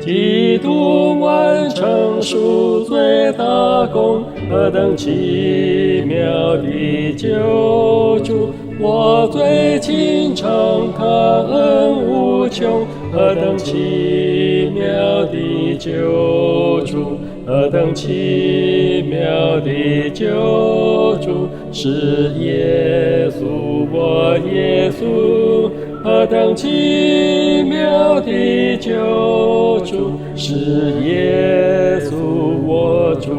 基督完成赎罪大功，何等奇妙的救主！我最亲诚感恩无穷，何等奇妙的救主！何等奇妙的救主！是耶稣，我耶稣！何等奇妙的救主！是耶稣，我主！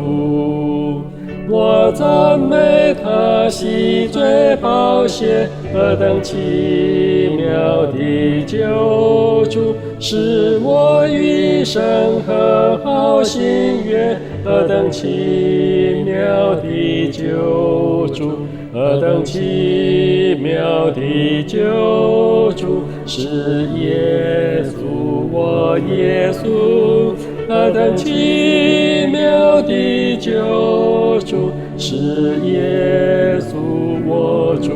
我赞美他洗罪宝血，何等奇妙的救主！使我余生和好心愿，何等奇妙的救主！何等奇妙的救主！是耶稣，我耶稣！何等奇妙的救主！是耶稣，我主！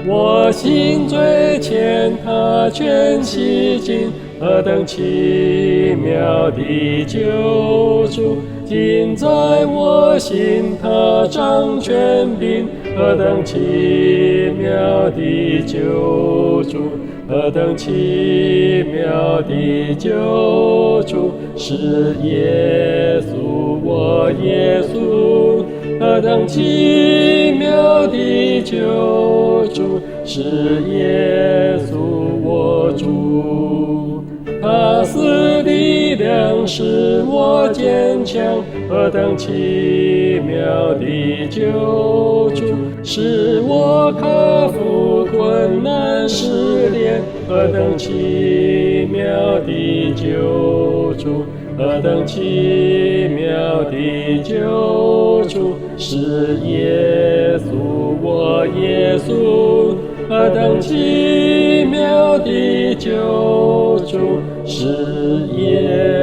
我心最欠他全洗净，何等奇妙的救主！今在我心他掌权柄，何等奇妙的救主！何等奇妙的救主！是耶稣，我耶稣！何等奇妙的救主！是耶稣，我主！他赐力量使我坚强，何等奇妙的救主！使我克服困难试炼，何等奇妙的救主！何等奇妙的救主！是耶稣，我耶稣！何等奇妙的救主！是耶